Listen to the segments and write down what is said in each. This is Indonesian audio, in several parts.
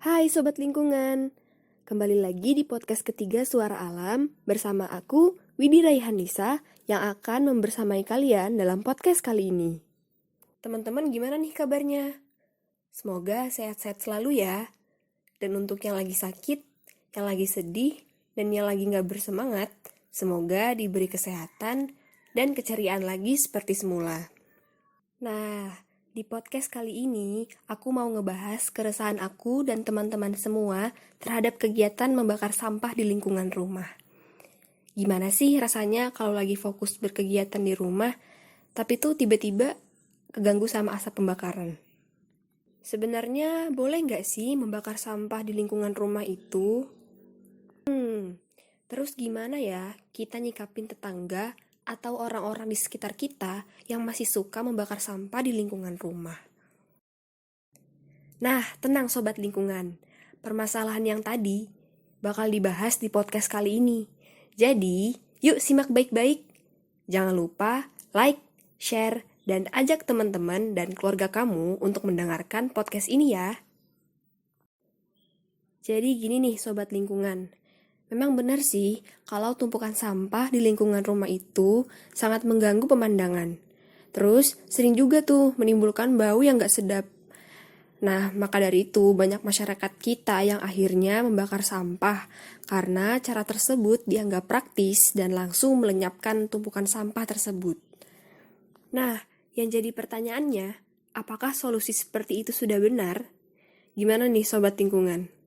Hai Sobat Lingkungan, kembali lagi di podcast ketiga Suara Alam bersama aku, Widi Raihanisa, yang akan membersamai kalian dalam podcast kali ini. Teman-teman gimana nih kabarnya? Semoga sehat-sehat selalu ya. Dan untuk yang lagi sakit, yang lagi sedih, dan yang lagi gak bersemangat, semoga diberi kesehatan dan keceriaan lagi seperti semula. Nah, di podcast kali ini, aku mau ngebahas keresahan aku dan teman-teman semua terhadap kegiatan membakar sampah di lingkungan rumah. Gimana sih rasanya kalau lagi fokus berkegiatan di rumah, tapi tuh tiba-tiba keganggu sama asap pembakaran? Sebenarnya boleh nggak sih membakar sampah di lingkungan rumah itu? Terus gimana ya kita nyikapin tetangga atau orang-orang di sekitar kita yang masih suka membakar sampah di lingkungan rumah? Nah, tenang Sobat Lingkungan. Permasalahan yang tadi bakal dibahas di podcast kali ini. Jadi, yuk simak baik-baik. Jangan lupa like, share, dan ajak teman-teman dan keluarga kamu untuk mendengarkan podcast ini ya. Jadi gini nih Sobat Lingkungan. Memang benar sih, kalau tumpukan sampah di lingkungan rumah itu sangat mengganggu pemandangan. Terus, sering juga tuh menimbulkan bau yang gak sedap. Nah, maka dari itu banyak masyarakat kita yang akhirnya membakar sampah karena cara tersebut dianggap praktis dan langsung melenyapkan tumpukan sampah tersebut. Nah, yang jadi pertanyaannya, apakah solusi seperti itu sudah benar? Gimana nih Sobat Lingkungan?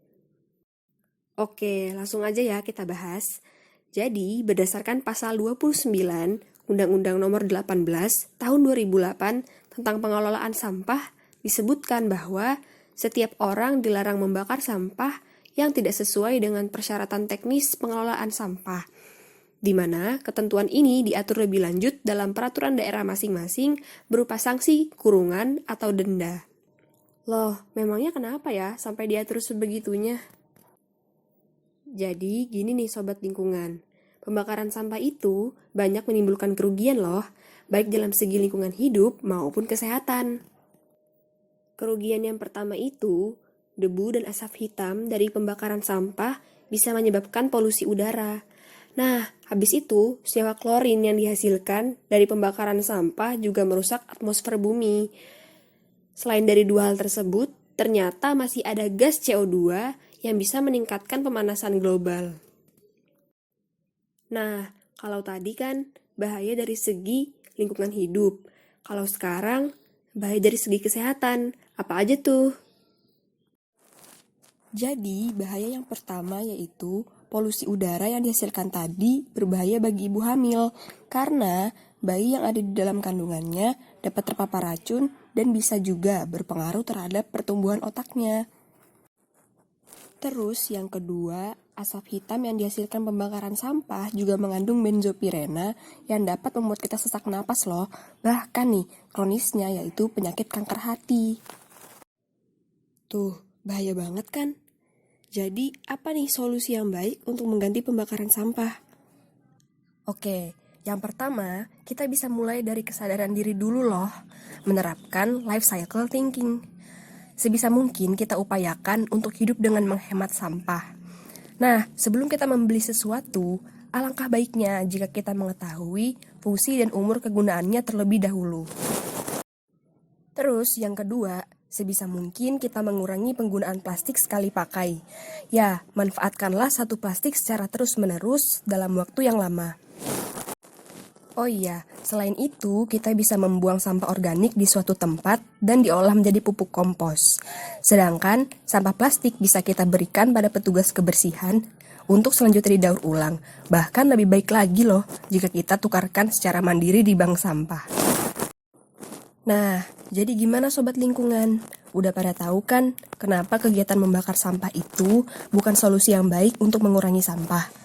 Oke, langsung aja ya kita bahas. Jadi, berdasarkan pasal 29 Undang-Undang Nomor 18 Tahun 2008 tentang pengelolaan sampah, disebutkan bahwa setiap orang dilarang membakar sampah yang tidak sesuai dengan persyaratan teknis pengelolaan sampah, di mana ketentuan ini diatur lebih lanjut dalam peraturan daerah masing-masing berupa sanksi, kurungan, atau denda. Loh, memangnya kenapa ya sampai diatur sebegitunya? Jadi gini nih Sobat Lingkungan, pembakaran sampah itu banyak menimbulkan kerugian loh, baik dalam segi lingkungan hidup maupun kesehatan. Kerugian yang pertama itu, debu dan asap hitam dari pembakaran sampah bisa menyebabkan polusi udara. Nah, habis itu, senyawa klorin yang dihasilkan dari pembakaran sampah juga merusak atmosfer bumi. Selain dari dua hal tersebut, ternyata masih ada gas CO2 yang bisa meningkatkan pemanasan global. Nah, kalau tadi kan bahaya dari segi lingkungan hidup. Kalau sekarang, bahaya dari segi kesehatan. Apa aja tuh? Jadi, bahaya yang pertama yaitu polusi udara yang dihasilkan tadi berbahaya bagi ibu hamil karena bayi yang ada di dalam kandungannya dapat terpapar racun dan bisa juga berpengaruh terhadap pertumbuhan otaknya. Terus yang kedua, asap hitam yang dihasilkan pembakaran sampah juga mengandung benzopirena yang dapat membuat kita sesak napas loh. Bahkan nih, kronisnya yaitu penyakit kanker hati. Tuh, bahaya banget kan? Jadi, apa nih solusi yang baik untuk mengganti pembakaran sampah? Oke, yang pertama, kita bisa mulai dari kesadaran diri dulu loh, menerapkan life cycle thinking. Sebisa mungkin kita upayakan untuk hidup dengan menghemat sampah. Nah, sebelum kita membeli sesuatu, alangkah baiknya jika kita mengetahui fungsi dan umur kegunaannya terlebih dahulu. Terus yang kedua, sebisa mungkin kita mengurangi penggunaan plastik sekali pakai. Ya, manfaatkanlah satu plastik secara terus-menerus dalam waktu yang lama. Oh iya, selain itu kita bisa membuang sampah organik di suatu tempat dan diolah menjadi pupuk kompos. Sedangkan sampah plastik bisa kita berikan pada petugas kebersihan untuk selanjutnya didaur ulang. Bahkan lebih baik lagi loh jika kita tukarkan secara mandiri di bank sampah. Nah, jadi gimana Sobat Lingkungan? Udah pada tahu kan kenapa kegiatan membakar sampah itu bukan solusi yang baik untuk mengurangi sampah?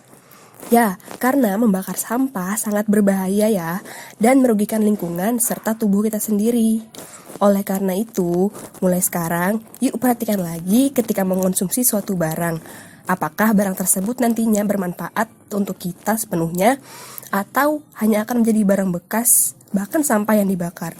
Ya, karena membakar sampah sangat berbahaya ya, dan merugikan lingkungan serta tubuh kita sendiri. Oleh karena itu, mulai sekarang, yuk perhatikan lagi ketika mengonsumsi suatu barang. Apakah barang tersebut nantinya bermanfaat untuk kita sepenuhnya, atau hanya akan menjadi barang bekas, bahkan sampah yang dibakar.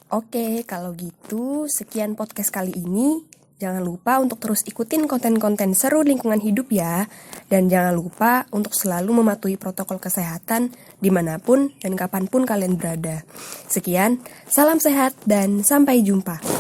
Oke, kalau gitu, sekian podcast kali ini. Jangan lupa untuk terus ikutin konten-konten seru lingkungan hidup ya. Dan jangan lupa untuk selalu mematuhi protokol kesehatan dimanapun dan kapanpun kalian berada. Sekian, salam sehat dan sampai jumpa.